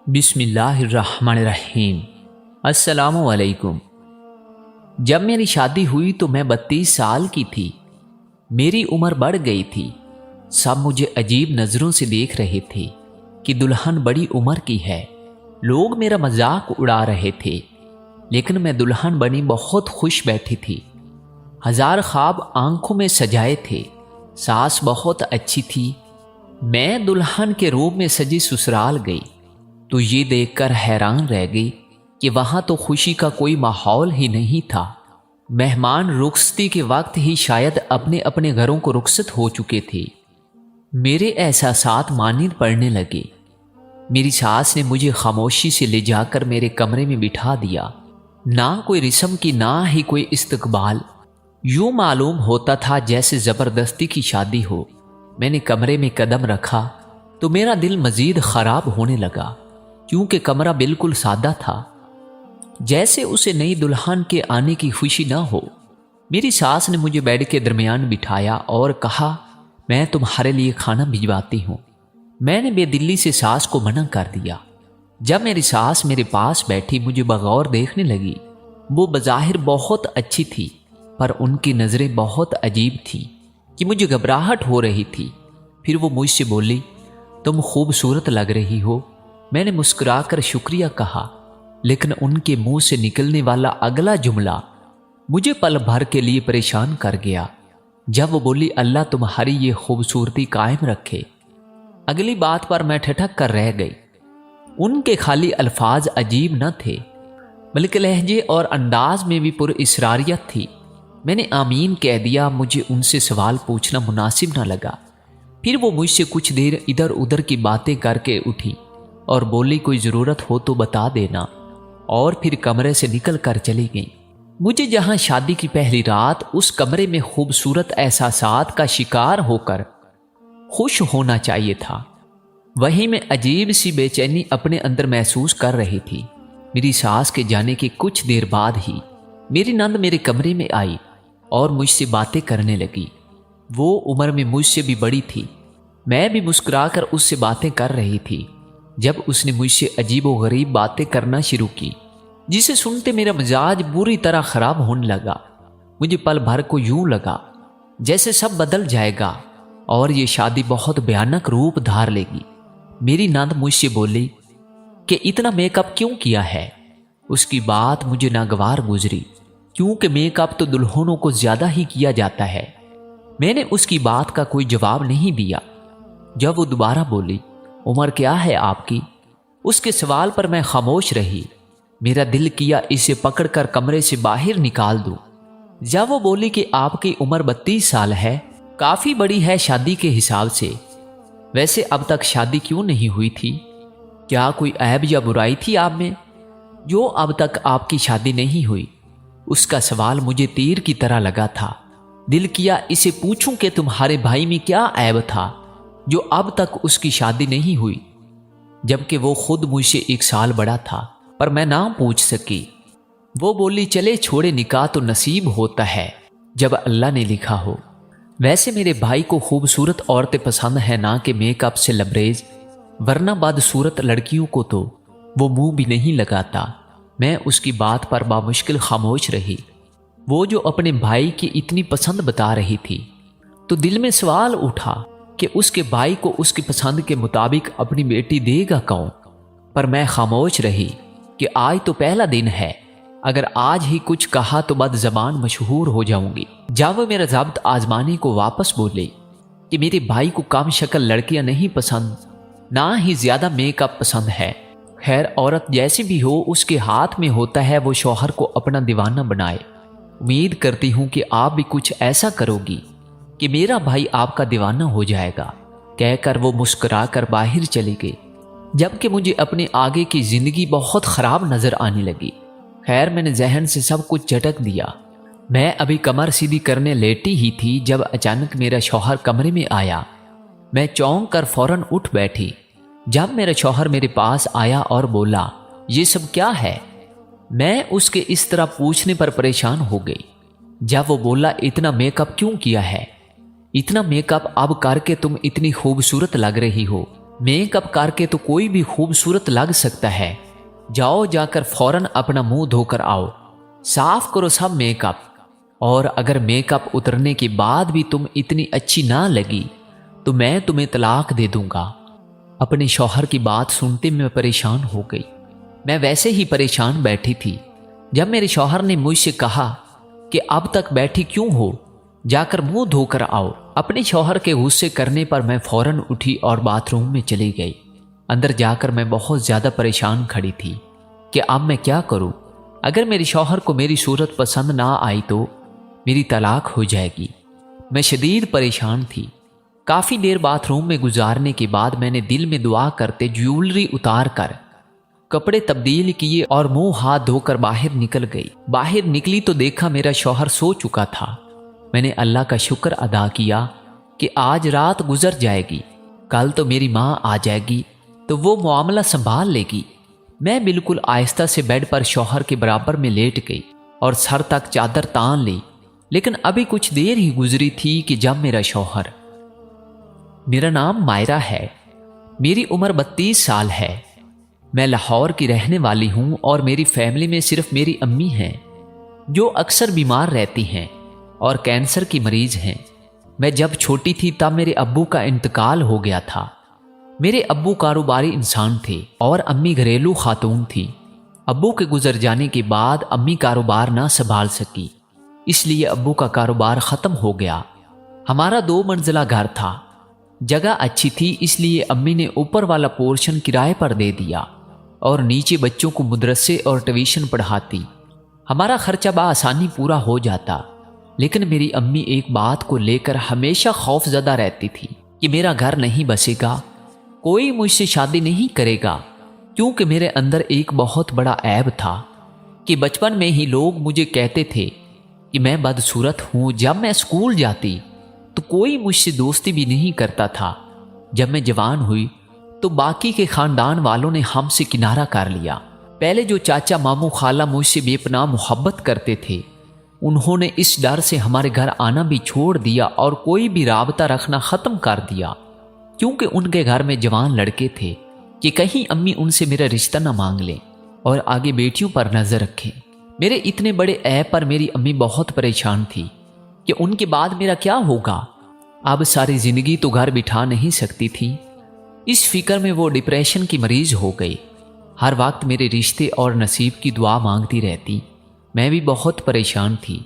بسم اللہ الرحمن الرحیم۔ السلام علیکم۔ جب میری شادی ہوئی تو میں 32 سال کی تھی۔ میری عمر بڑھ گئی تھی۔ سب مجھے عجیب نظروں سے دیکھ رہے تھے کہ دلہن بڑی عمر کی ہے۔ لوگ میرا مذاق اڑا رہے تھے، لیکن میں دلہن بنی بہت خوش بیٹھی تھی۔ ہزار خواب آنکھوں میں سجائے تھے۔ ساس بہت اچھی تھی۔ میں دلہن کے روب میں سجی سسرال گئی تو یہ دیکھ کر حیران رہ گئی کہ وہاں تو خوشی کا کوئی ماحول ہی نہیں تھا۔ مہمان رخصتی کے وقت ہی شاید اپنے اپنے گھروں کو رخصت ہو چکے تھے۔ میرے احساسات مانند پڑنے لگے۔ میری ساس نے مجھے خاموشی سے لے جا کر میرے کمرے میں بٹھا دیا۔ نہ کوئی رسم کی، نہ ہی کوئی استقبال۔ یوں معلوم ہوتا تھا جیسے زبردستی کی شادی ہو۔ میں نے کمرے میں قدم رکھا تو میرا دل مزید خراب ہونے لگا، کیونکہ کمرہ بالکل سادہ تھا، جیسے اسے نئی دلہن کے آنے کی خوشی نہ ہو۔ میری ساس نے مجھے بیڈ کے درمیان بٹھایا اور کہا، میں تمہارے لیے کھانا بھجواتی ہوں۔ میں نے بے دلی سے ساس کو منع کر دیا۔ جب میری ساس میرے پاس بیٹھی مجھے بغور دیکھنے لگی۔ وہ بظاہر بہت اچھی تھی، پر ان کی نظریں بہت عجیب تھیں کہ مجھے گھبراہٹ ہو رہی تھی۔ پھر وہ مجھ سے بولی، تم خوبصورت لگ رہی ہو۔ میں نے مسکرا کر شکریہ کہا، لیکن ان کے منہ سے نکلنے والا اگلا جملہ مجھے پل بھر کے لیے پریشان کر گیا۔ جب وہ بولی، اللہ تمہاری یہ خوبصورتی قائم رکھے، اگلی بات پر میں ٹھٹک کر رہ گئی۔ ان کے خالی الفاظ عجیب نہ تھے، بلکہ لہجے اور انداز میں بھی پر اسراریت تھی۔ میں نے آمین کہہ دیا۔ مجھے ان سے سوال پوچھنا مناسب نہ لگا۔ پھر وہ مجھ سے کچھ دیر ادھر ادھر کی باتیں کر کے اٹھی اور بولی، کوئی ضرورت ہو تو بتا دینا، اور پھر کمرے سے نکل کر چلی گئی۔ مجھے جہاں شادی کی پہلی رات اس کمرے میں خوبصورت احساسات کا شکار ہو کر خوش ہونا چاہیے تھا، وہیں میں عجیب سی بے چینی اپنے اندر محسوس کر رہی تھی۔ میری ساس کے جانے کے کچھ دیر بعد ہی میری نند میرے کمرے میں آئی اور مجھ سے باتیں کرنے لگی۔ وہ عمر میں مجھ سے بھی بڑی تھی۔ میں بھی مسکرا کر اس سے باتیں کر رہی تھی جب اس نے مجھ سے عجیب و غریب باتیں کرنا شروع کی، جسے سنتے میرا مزاج بری طرح خراب ہونے لگا۔ مجھے پل بھر کو یوں لگا جیسے سب بدل جائے گا اور یہ شادی بہت بھیانک روپ دھار لے گی۔ میری نند مجھ سے بولی کہ اتنا میک اپ کیوں کیا ہے؟ اس کی بات مجھے ناگوار گزری، کیونکہ میک اپ تو دلہنوں کو زیادہ ہی کیا جاتا ہے۔ میں نے اس کی بات کا کوئی جواب نہیں دیا۔ جب وہ دوبارہ بولی، عمر کیا ہے آپ کی؟ اس کے سوال پر میں خاموش رہی۔ میرا دل کیا اسے پکڑ کر کمرے سے باہر نکال دوں۔ جب وہ بولی کہ آپ کی عمر 32 سال ہے، کافی بڑی ہے شادی کے حساب سے۔ ویسے اب تک شادی کیوں نہیں ہوئی تھی؟ کیا کوئی عیب یا برائی تھی آپ میں جو اب تک آپ کی شادی نہیں ہوئی؟ اس کا سوال مجھے تیر کی طرح لگا تھا۔ دل کیا اسے پوچھوں کہ تمہارے بھائی میں کیا عیب تھا جو اب تک اس کی شادی نہیں ہوئی، جبکہ وہ خود مجھ سے 1 سال بڑا تھا، پر میں نہ پوچھ سکی۔ وہ بولی، چلے چھوڑے، نکاح تو نصیب ہوتا ہے جب اللہ نے لکھا ہو۔ ویسے میرے بھائی کو خوبصورت عورتیں پسند ہیں، نہ کہ میک اپ سے لبریز، ورنہ بدصورت لڑکیوں کو تو وہ منہ بھی نہیں لگاتا۔ میں اس کی بات پر بامشکل خاموش رہی۔ وہ جو اپنے بھائی کی اتنی پسند بتا رہی تھی، تو دل میں سوال اٹھا کہ اس کے بھائی کو اس کی پسند کے مطابق اپنی بیٹی دے گا کون؟ پر میں خاموش رہی کہ آج تو پہلا دن ہے، اگر آج ہی کچھ کہا تو بد زبان مشہور ہو جاؤں گی۔ جب وہ میرا ضبط آزمانے کو واپس بولے کہ میرے بھائی کو کم شکل لڑکیاں نہیں پسند، نہ ہی زیادہ میک اپ پسند ہے۔ خیر، عورت جیسی بھی ہو، اس کے ہاتھ میں ہوتا ہے وہ شوہر کو اپنا دیوانہ بنائے۔ امید کرتی ہوں کہ آپ بھی کچھ ایسا کرو گی کہ میرا بھائی آپ کا دیوانہ ہو جائے گا، کہہ کر وہ مسکرا کر باہر چلی گئی، جبکہ مجھے اپنے آگے کی زندگی بہت خراب نظر آنے لگی۔ خیر، میں نے ذہن سے سب کچھ جھٹک دیا۔ میں ابھی کمر سیدھی کرنے لیٹی ہی تھی جب اچانک میرا شوہر کمرے میں آیا۔ میں چونک کر فوراً اٹھ بیٹھی۔ جب میرا شوہر میرے پاس آیا اور بولا، یہ سب کیا ہے؟ میں اس کے اس طرح پوچھنے پر پریشان ہو گئی۔ جب وہ بولا، اتنا میک اپ کیوں کیا ہے؟ اتنا میک اپ اب کر کے تم اتنی خوبصورت لگ رہی ہو، میک اپ کر کے تو کوئی بھی خوبصورت لگ سکتا ہے، جاؤ جا کر فوراً اپنا منہ دھو کر آؤ، صاف کرو سب میک اپ، اور اگر میک اپ اترنے کے بعد بھی تم اتنی اچھی نہ لگی تو میں تمہیں طلاق دے دوں گا۔ اپنے شوہر کی بات سنتے میں پریشان ہو گئی۔ میں ویسے ہی پریشان بیٹھی تھی جب میرے شوہر نے مجھ سے کہا کہ اب تک بیٹھی کیوں ہو، جا کر منہ دھو کر آؤ۔ اپنے شوہر کے غصے کرنے پر میں فوراً اٹھی اور باتھ روم میں چلی گئی۔ اندر جا کر میں بہت زیادہ پریشان کھڑی تھی کہ اب میں کیا کروں۔ اگر میرے شوہر کو میری صورت پسند نہ آئی تو میری طلاق ہو جائے گی۔ میں شدید پریشان تھی۔ کافی دیر باتھ روم میں گزارنے کے بعد میں نے دل میں دعا کرتے جیولری اتار کر کپڑے تبدیل کیے اور منہ ہاتھ دھو کر باہر نکل گئی۔ باہر نکلی تو دیکھا میرا شوہر سو چکا تھا۔ میں نے اللہ کا شکر ادا کیا کہ آج رات گزر جائے گی، کل تو میری ماں آ جائے گی تو وہ معاملہ سنبھال لے گی۔ میں بالکل آہستہ سے بیڈ پر شوہر کے برابر میں لیٹ گئی اور سر تک چادر تان لی، لیکن ابھی کچھ دیر ہی گزری تھی کہ جب میرا شوہر، میرا نام مائرہ ہے، میری عمر 32 سال ہے، میں لاہور کی رہنے والی ہوں اور میری فیملی میں صرف میری امی ہیں جو اکثر بیمار رہتی ہیں اور کینسر کی مریض ہیں۔ میں جب چھوٹی تھی تب میرے ابو کا انتقال ہو گیا تھا۔ میرے ابو کاروباری انسان تھے اور امی گھریلو خاتون تھی۔ ابو کے گزر جانے کے بعد امی کاروبار نہ سنبھال سکی، اس لیے ابو کا کاروبار ختم ہو گیا۔ ہمارا 2 منزلہ گھر تھا، جگہ اچھی تھی، اس لیے امی نے اوپر والا پورشن کرائے پر دے دیا اور نیچے بچوں کو مدرسے اور ٹیوشن پڑھاتی۔ ہمارا خرچہ بآسانی پورا ہو جاتا، لیکن میری امی ایک بات کو لے کر ہمیشہ خوف زدہ رہتی تھی کہ میرا گھر نہیں بسے گا، کوئی مجھ سے شادی نہیں کرے گا، کیونکہ میرے اندر ایک بہت بڑا عیب تھا کہ بچپن میں ہی لوگ مجھے کہتے تھے کہ میں بدصورت ہوں۔ جب میں اسکول جاتی تو کوئی مجھ سے دوستی بھی نہیں کرتا تھا۔ جب میں جوان ہوئی تو باقی کے خاندان والوں نے ہم سے کنارہ کر لیا۔ پہلے جو چاچا ماموں خالہ مجھ سے بے پناہ محبت کرتے تھے، انہوں نے اس ڈر سے ہمارے گھر آنا بھی چھوڑ دیا اور کوئی بھی رابطہ رکھنا ختم کر دیا، کیونکہ ان کے گھر میں جوان لڑکے تھے کہ کہیں امی ان سے میرا رشتہ نہ مانگ لیں اور آگے بیٹیوں پر نظر رکھیں۔ میرے اتنے بڑے عیب پر میری امی بہت پریشان تھی کہ ان کے بعد میرا کیا ہوگا۔ اب ساری زندگی تو گھر بٹھا نہیں سکتی تھی، اس فکر میں وہ ڈپریشن کی مریض ہو گئی۔ ہر وقت میرے رشتے اور نصیب کی دعا مانگتی رہتی۔ میں بھی بہت پریشان تھی۔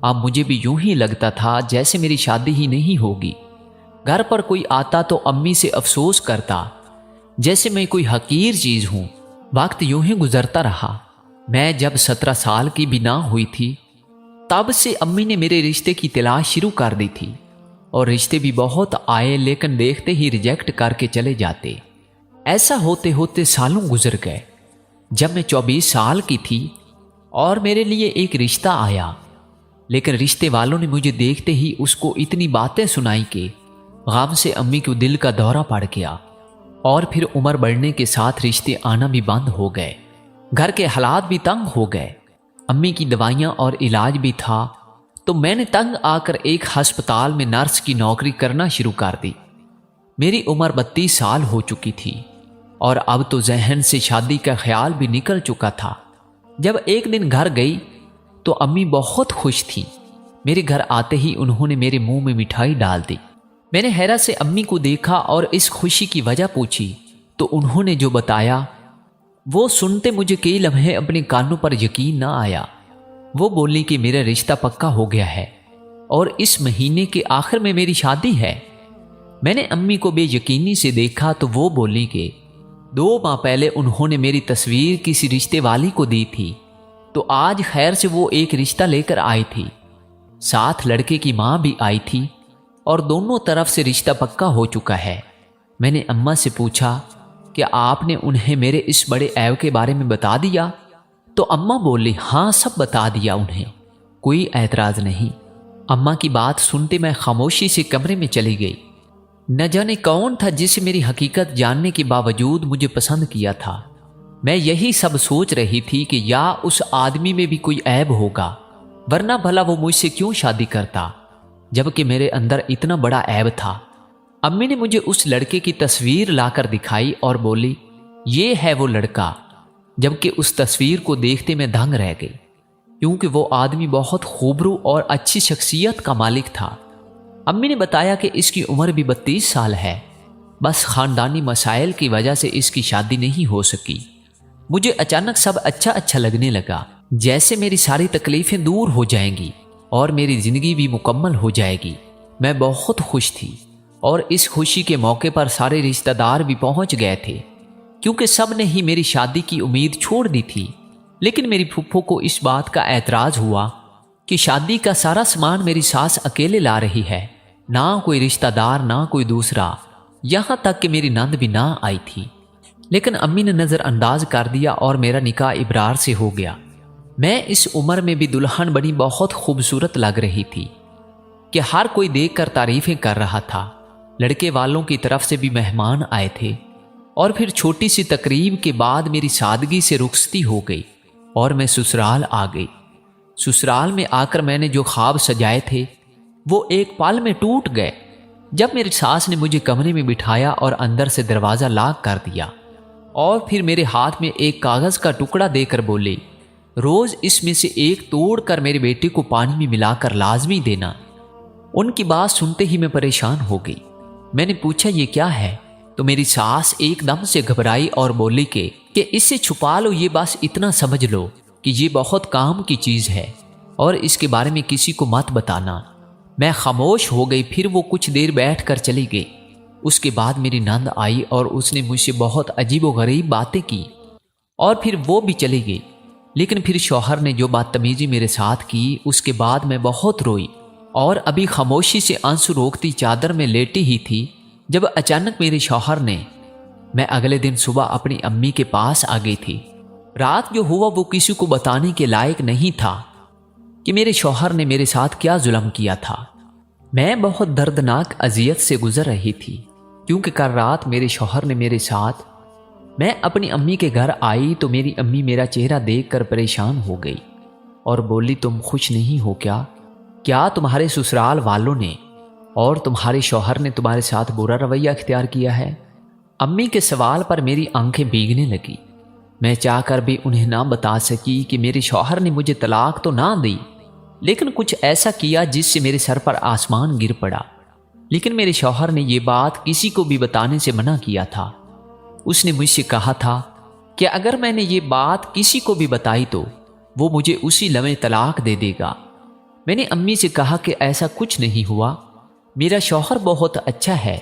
اب مجھے بھی یوں ہی لگتا تھا جیسے میری شادی ہی نہیں ہوگی۔ گھر پر کوئی آتا تو امی سے افسوس کرتا جیسے میں کوئی حقیر چیز ہوں۔ وقت یوں ہی گزرتا رہا۔ میں جب 17 سال کی بھی نہ ہوئی تھی تب سے امی نے میرے رشتے کی تلاش شروع کر دی تھی، اور رشتے بھی بہت آئے لیکن دیکھتے ہی ریجیکٹ کر کے چلے جاتے۔ ایسا ہوتے ہوتے سالوں گزر گئے۔ جب میں 24 سال کی تھی اور میرے لیے ایک رشتہ آیا، لیکن رشتے والوں نے مجھے دیکھتے ہی اس کو اتنی باتیں سنائی کہ غم سے امی کو دل کا دورہ پڑ گیا، اور پھر عمر بڑھنے کے ساتھ رشتے آنا بھی بند ہو گئے۔ گھر کے حالات بھی تنگ ہو گئے، امی کی دوائیاں اور علاج بھی تھا، تو میں نے تنگ آ کر ایک ہسپتال میں نرس کی نوکری کرنا شروع کر دی۔ میری عمر 32 سال ہو چکی تھی اور اب تو ذہن سے شادی کا خیال بھی نکل چکا تھا۔ جب ایک دن گھر گئی تو امی بہت خوش تھی۔ میرے گھر آتے ہی انہوں نے میرے منہ میں مٹھائی ڈال دی۔ میں نے حیرت سے امی کو دیکھا اور اس خوشی کی وجہ پوچھی تو انہوں نے جو بتایا وہ سنتے مجھے کئی لمحے اپنے کانوں پر یقین نہ آیا۔ وہ بولی کہ میرا رشتہ پکا ہو گیا ہے اور اس مہینے کے آخر میں میری شادی ہے۔ میں نے امی کو بے یقینی سے دیکھا تو وہ بولی کہ 2 ماہ پہلے انہوں نے میری تصویر کسی رشتے والی کو دی تھی، تو آج خیر سے وہ ایک رشتہ لے کر آئی تھی، ساتھ لڑکے کی ماں بھی آئی تھی اور دونوں طرف سے رشتہ پکا ہو چکا ہے۔ میں نے اماں سے پوچھا کہ آپ نے انہیں میرے اس بڑے عیب کے بارے میں بتا دیا؟ تو اماں بولی ہاں سب بتا دیا انہیں، کوئی اعتراض نہیں۔ اماں کی بات سنتے میں خاموشی سے کمرے میں چلی گئی۔ نہ جانے کون تھا جسے میری حقیقت جاننے کے باوجود مجھے پسند کیا تھا۔ میں یہی سب سوچ رہی تھی کہ یا اس آدمی میں بھی کوئی عیب ہوگا، ورنہ بھلا وہ مجھ سے کیوں شادی کرتا، جبکہ میرے اندر اتنا بڑا عیب تھا۔ امی نے مجھے اس لڑکے کی تصویر لا کر دکھائی اور بولی یہ ہے وہ لڑکا، جبکہ اس تصویر کو دیکھتے میں دنگ رہ گئی، کیونکہ وہ آدمی بہت خوبرو اور اچھی شخصیت کا مالک تھا۔ امی نے بتایا کہ اس کی عمر بھی 32 سال ہے، بس خاندانی مسائل کی وجہ سے اس کی شادی نہیں ہو سکی۔ مجھے اچانک سب اچھا اچھا لگنے لگا، جیسے میری ساری تکلیفیں دور ہو جائیں گی اور میری زندگی بھی مکمل ہو جائے گی۔ میں بہت خوش تھی، اور اس خوشی کے موقع پر سارے رشتہ دار بھی پہنچ گئے تھے، کیونکہ سب نے ہی میری شادی کی امید چھوڑ دی تھی۔ لیکن میری پھپھو کو اس بات کا اعتراض ہوا کہ شادی کا سارا سامان میری ساس اکیلے لا رہی ہے، نہ کوئی رشتہ دار نہ کوئی دوسرا، یہاں تک کہ میری نند بھی نہ آئی تھی۔ لیکن امی نے نظر انداز کر دیا اور میرا نکاح ابرار سے ہو گیا۔ میں اس عمر میں بھی دلہن بڑی بہت خوبصورت لگ رہی تھی کہ ہر کوئی دیکھ کر تعریفیں کر رہا تھا۔ لڑکے والوں کی طرف سے بھی مہمان آئے تھے، اور پھر چھوٹی سی تقریب کے بعد میری سادگی سے رخصتی ہو گئی اور میں سسرال آ گئی۔ سسرال میں آ کر میں نے جو خواب سجائے تھے وہ ایک پل میں ٹوٹ گئے، جب میری ساس نے مجھے کمرے میں بٹھایا اور اندر سے دروازہ لاک کر دیا، اور پھر میرے ہاتھ میں ایک کاغذ کا ٹکڑا دے کر بولی روز اس میں سے ایک توڑ کر میرے بیٹے کو پانی میں ملا کر لازمی دینا۔ ان کی بات سنتے ہی میں پریشان ہو گئی۔ میں نے پوچھا یہ کیا ہے؟ تو میری ساس ایک دم سے گھبرائی اور بولی کہ اسے چھپا لو، یہ بس اتنا سمجھ لو کہ یہ بہت کام کی چیز ہے اور اس کے بارے میں کسی کو مت بتانا۔ میں خاموش ہو گئی، پھر وہ کچھ دیر بیٹھ کر چلی گئی۔ اس کے بعد میری نند آئی اور اس نے مجھ سے بہت عجیب و غریب باتیں کی، اور پھر وہ بھی چلی گئی۔ لیکن پھر شوہر نے جو بدتمیزی میرے ساتھ کی، اس کے بعد میں بہت روئی، اور ابھی خاموشی سے آنسو روکتی چادر میں لیٹی ہی تھی جب اچانک میرے شوہر نے، میں اگلے دن صبح اپنی امی کے پاس آ گئی تھی۔ رات جو ہوا وہ کسی کو بتانے کے لائق نہیں تھا کہ میرے شوہر نے میرے ساتھ کیا ظلم کیا تھا۔ میں بہت دردناک اذیت سے گزر رہی تھی، کیونکہ کل رات میرے شوہر نے میرے ساتھ، میں اپنی امی کے گھر آئی تو میری امی میرا چہرہ دیکھ کر پریشان ہو گئی اور بولی تم خوش نہیں ہو کیا تمہارے سسرال والوں نے اور تمہارے شوہر نے تمہارے ساتھ برا رویہ اختیار کیا ہے؟ امی کے سوال پر میری آنکھیں بھیگنے لگی۔ میں چاہ کر بھی انہیں نہ بتا سکی کہ میرے شوہر نے مجھے طلاق تو نہ دی، لیکن کچھ ایسا کیا جس سے میرے سر پر آسمان گر پڑا۔ لیکن میرے شوہر نے یہ بات کسی کو بھی بتانے سے منع کیا تھا۔ اس نے مجھ سے کہا تھا کہ اگر میں نے یہ بات کسی کو بھی بتائی تو وہ مجھے اسی لمحے طلاق دے دے گا۔ میں نے امی سے کہا کہ ایسا کچھ نہیں ہوا، میرا شوہر بہت اچھا ہے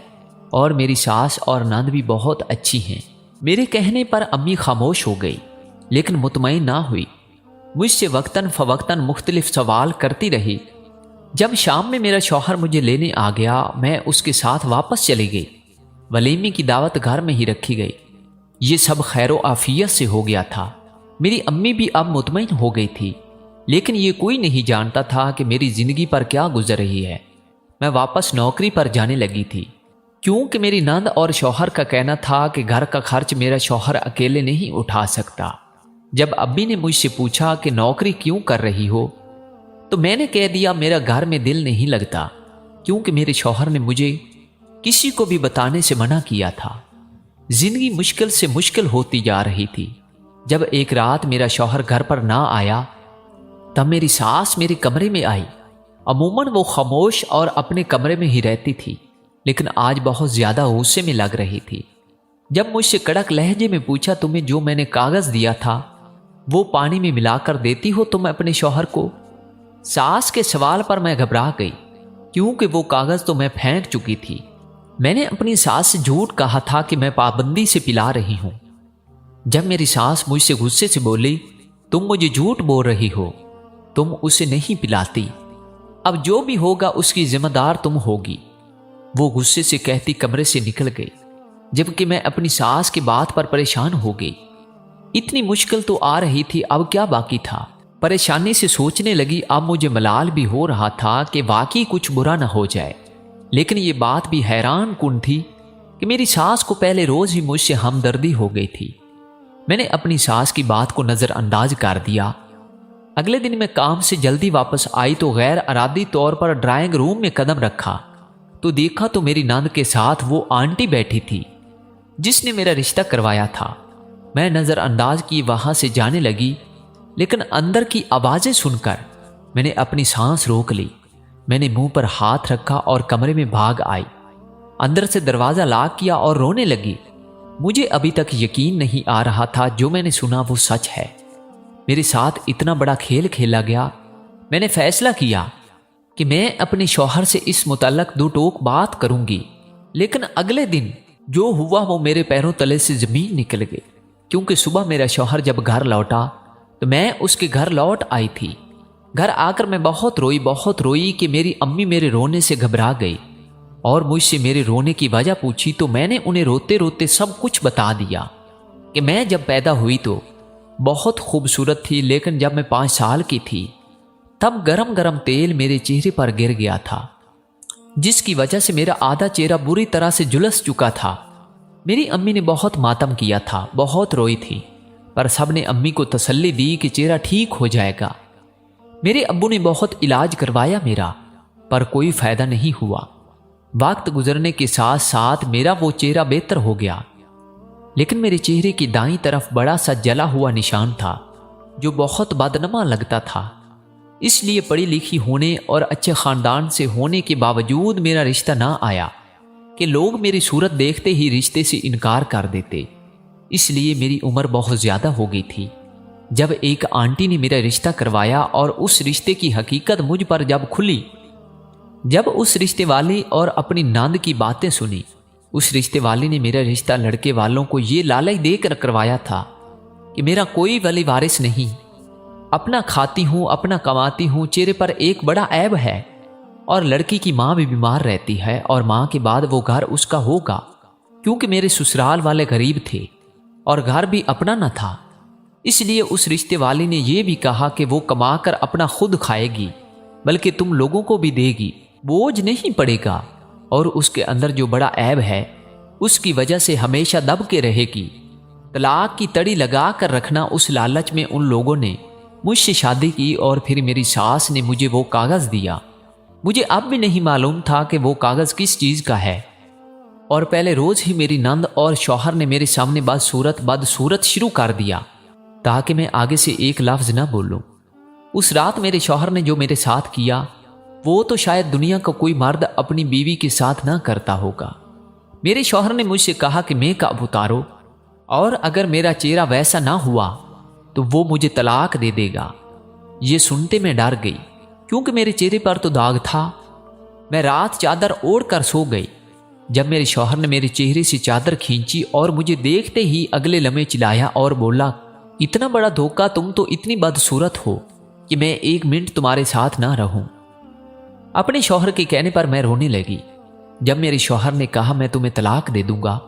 اور میری ساس اور نند بھی بہت اچھی ہیں۔ میرے کہنے پر امی خاموش ہو گئی، لیکن مطمئن نہ ہوئی، مجھ سے وقتاً فوقتاً مختلف سوال کرتی رہی۔ جب شام میں میرا شوہر مجھے لینے آ گیا، میں اس کے ساتھ واپس چلی گئی۔ ولیمے کی دعوت گھر میں ہی رکھی گئی۔ یہ سب خیر و عافیت سے ہو گیا تھا۔ میری امی بھی اب مطمئن ہو گئی تھی، لیکن یہ کوئی نہیں جانتا تھا کہ میری زندگی پر کیا گزر رہی ہے۔ میں واپس نوکری پر جانے لگی تھی، کیونکہ میری نند اور شوہر کا کہنا تھا کہ گھر کا خرچ میرا شوہر اکیلے نہیں اٹھا سکتا۔ جب ابی نے مجھ سے پوچھا کہ نوکری کیوں کر رہی ہو، تو میں نے کہہ دیا میرا گھر میں دل نہیں لگتا، کیونکہ میرے شوہر نے مجھے کسی کو بھی بتانے سے منع کیا تھا۔ زندگی مشکل سے مشکل ہوتی جا رہی تھی۔ جب ایک رات میرا شوہر گھر پر نہ آیا، تب میری ساس میرے کمرے میں آئی۔ عموماً وہ خاموش اور اپنے کمرے میں ہی رہتی تھی، لیکن آج بہت زیادہ غصے میں لگ رہی تھی۔ جب مجھ سے کڑک لہجے میں پوچھا تمہیں جو میں نے کاغذ دیا تھا وہ پانی میں ملا کر دیتی ہو تم اپنے شوہر کو؟ ساس کے سوال پر میں گھبرا گئی، کیونکہ وہ کاغذ تو میں پھینک چکی تھی۔ میں نے اپنی ساس سے جھوٹ کہا تھا کہ میں پابندی سے پلا رہی ہوں۔ جب میری ساس مجھ سے غصے سے بولی تم مجھے جھوٹ بول رہی ہو، تم اسے نہیں پلاتی، اب جو بھی ہوگا اس کی ذمہ دار تم ہوگی، وہ غصے سے کہتی کمرے سے نکل گئی، جبکہ میں اپنی ساس کی بات پر پریشان ہو گئی۔ اتنی مشکل تو آ رہی تھی، اب کیا باقی تھا؟ پریشانی سے سوچنے لگی، اب مجھے ملال بھی ہو رہا تھا کہ واقعی کچھ برا نہ ہو جائے، لیکن یہ بات بھی حیران کن تھی کہ میری ساس کو پہلے روز ہی مجھ سے ہمدردی ہو گئی تھی۔ میں نے اپنی ساس کی بات کو نظر انداز کر دیا۔ اگلے دن میں کام سے جلدی واپس آئی تو غیر ارادی طور پر ڈرائنگ روم میں قدم رکھا تو دیکھا تو میری نند کے ساتھ وہ آنٹی بیٹھی تھی جس نے میرا رشتہ کروایا تھا۔ میں نظر انداز کی وہاں سے جانے لگی، لیکن اندر کی آوازیں سن کر میں نے اپنی سانس روک لی۔ میں نے منہ پر ہاتھ رکھا اور کمرے میں بھاگ آئی، اندر سے دروازہ لاک کیا اور رونے لگی۔ مجھے ابھی تک یقین نہیں آ رہا تھا جو میں نے سنا وہ سچ ہے۔ میرے ساتھ اتنا بڑا کھیل کھیلا گیا۔ میں نے فیصلہ کیا کہ میں اپنے شوہر سے اس متعلق دو ٹوک بات کروں گی، لیکن اگلے دن جو ہوا وہ میرے پیروں تلے سے زمین نکل گئی، کیونکہ صبح میرا شوہر جب گھر لوٹا تو میں اس کے گھر لوٹ آئی تھی۔ گھر آ کر میں بہت روئی کہ میری امی میرے رونے سے گھبرا گئی اور مجھ سے میرے رونے کی وجہ پوچھی، تو میں نے انہیں روتے روتے سب کچھ بتا دیا کہ میں جب پیدا ہوئی تو بہت خوبصورت تھی، لیکن جب میں 5 سال کی تھی تب گرم گرم تیل میرے چہرے پر گر گیا تھا، جس کی وجہ سے میرا آدھا چہرہ بری طرح سے جھلس چکا تھا۔ میری امی نے بہت ماتم کیا تھا، بہت روئی تھی، پر سب نے امی کو تسلی دی کہ چہرہ ٹھیک ہو جائے گا۔ میرے ابو نے بہت علاج کروایا میرا، پر کوئی فائدہ نہیں ہوا۔ وقت گزرنے کے ساتھ ساتھ میرا وہ چہرہ بہتر ہو گیا، لیکن میرے چہرے کی دائیں طرف بڑا سا جلا ہوا نشان تھا جو بہت بدنما لگتا تھا۔ اس لیے پڑھی لکھی ہونے اور اچھے خاندان سے ہونے کے باوجود میرا رشتہ نہ آیا کہ لوگ میری صورت دیکھتے ہی رشتے سے انکار کر دیتے۔ اس لیے میری عمر بہت زیادہ ہو گئی تھی جب ایک آنٹی نے میرا رشتہ کروایا، اور اس رشتے کی حقیقت مجھ پر جب کھلی، جب اس رشتے والی اور اپنی نند کی باتیں سنی۔ اس رشتے والی نے میرا رشتہ لڑکے والوں کو یہ لالچ دے کر کروایا تھا کہ میرا کوئی ولی وارث نہیں، اپنا کھاتی ہوں اپنا کماتی ہوں، چہرے پر ایک بڑا عیب ہے، اور لڑکی کی ماں بھی بیمار رہتی ہے، اور ماں کے بعد وہ گھر اس کا ہوگا، کیونکہ میرے سسرال والے غریب تھے اور گھر بھی اپنا نہ تھا۔ اس لیے اس رشتے والی نے یہ بھی کہا کہ وہ کما کر اپنا خود کھائے گی، بلکہ تم لوگوں کو بھی دے گی، بوجھ نہیں پڑے گا، اور اس کے اندر جو بڑا عیب ہے اس کی وجہ سے ہمیشہ دب کے رہے گی۔ طلاق کی تڑی لگا کر رکھنا، اس لالچ میں ان لوگوں نے مجھ سے شادی کی، اور پھر میری ساس نے مجھے وہ کاغذ دیا۔ مجھے اب بھی نہیں معلوم تھا کہ وہ کاغذ کس چیز کا ہے، اور پہلے روز ہی میری نند اور شوہر نے میرے سامنے بدصورت شروع کر دیا تاکہ میں آگے سے ایک لفظ نہ بولوں۔ اس رات میرے شوہر نے جو میرے ساتھ کیا وہ تو شاید دنیا کا کوئی مرد اپنی بیوی کے ساتھ نہ کرتا ہوگا۔ میرے شوہر نے مجھ سے کہا کہ میک اپ اتارو، اور اگر میرا چہرہ ویسا نہ ہوا تو وہ مجھے طلاق دے دے گا۔ یہ سنتے میں ڈر گئی، کیونکہ میرے چہرے پر تو داغ تھا۔ میں رات چادر اوڑھ کر سو گئی۔ جب میرے شوہر نے میرے چہرے سے چادر کھینچی اور مجھے دیکھتے ہی اگلے لمحے چلایا اور بولا، اتنا بڑا دھوکہ، تم تو اتنی بدصورت ہو کہ میں 1 منٹ تمہارے ساتھ نہ رہوں۔ اپنے شوہر کے کہنے پر میں رونے لگی۔ جب میرے شوہر نے کہا میں تمہیں طلاق دے دوں گا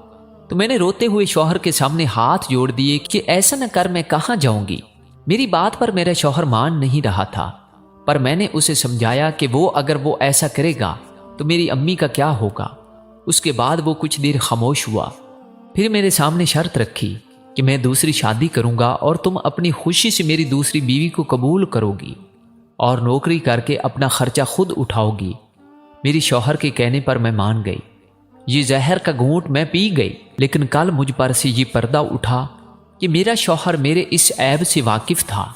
تو میں نے روتے ہوئے شوہر کے سامنے ہاتھ جوڑ دیے کہ ایسا نہ کر، میں کہاں جاؤں گی۔ میری بات پر میرا شوہر مان نہیں رہا تھا، پر میں نے اسے سمجھایا کہ اگر وہ ایسا کرے گا تو میری امی کا کیا ہوگا۔ اس کے بعد وہ کچھ دیر خاموش ہوا، پھر میرے سامنے شرط رکھی کہ میں دوسری شادی کروں گا اور تم اپنی خوشی سے میری دوسری بیوی کو قبول کرو گی اور نوکری کر کے اپنا خرچہ خود اٹھاؤ گی۔ میری شوہر کے کہنے پر میں مان گئی۔ یہ زہر کا گھونٹ میں پی گئی، لیکن کل مجھ پر سے یہ پردہ اٹھا کہ میرا شوہر میرے اس عیب سے واقف تھا۔